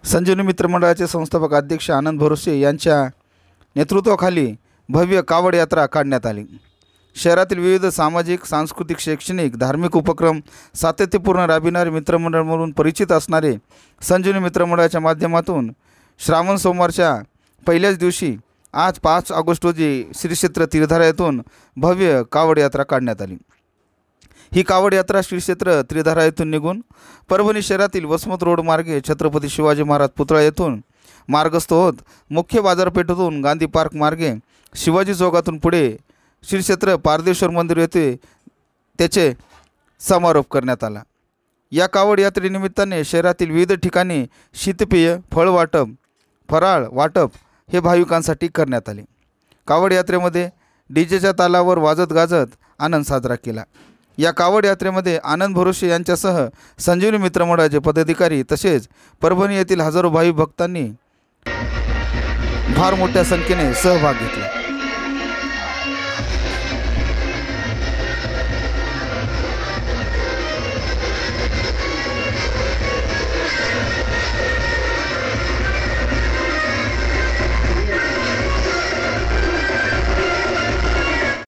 संजीवनी मित्रमंडळाचे संस्थापक अध्यक्ष आनंद भरोसे यांच्या नेतृत्वाखाली भव्य कावड यात्रा काढण्यात आली। शहरातील विविध सामाजिक, सांस्कृतिक, शैक्षणिक, धार्मिक उपक्रम सातत्यपूर्ण राबविणारे मित्रमंडळ म्हणून परिचित असणारे संजीवनी मित्रमंडळाच्या माध्यमातून श्रावण सोमवारच्या पहिल्याच दिवशी आज 5 ऑगस्ट रोजी श्री क्षेत्र त्रिधारा येथून भव्य कावड यात्रा काढण्यात आली। ही कावड यात्रा श्री क्षेत्र त्रिधारा येथून निघून परभणी शहरातील वसमत रोड मार्गे छत्रपती शिवाजी महाराज पुतळा येथून मार्गस्थ होत मुख्य बाजारपेठेतून गांधी पार्क मार्गे शिवाजी चौकातून पुढे श्री क्षेत्र पारदेश्वर मंदिर येथे त्याचे समारोप करण्यात आला। या कावड यात्रेनिमित्ताने शहरातील विविध ठिकाणी शीतपेय, फळ वाटप, फराळ वाटप हे भाविकांसाठी करण्यात आले। कावड यात्रेमध्ये डीजेच्या तालावर वाजत गाजत आनंद साजरा केला। या कावड यात्रेमध्ये आनंद भरोसे यांच्यासह संजीवनी मित्रमंडळाचे पदाधिकारी तसेच परभणी येथील हजारो भाविक भक्तांनी फार मोठ्या संख्येने सहभाग घेतला।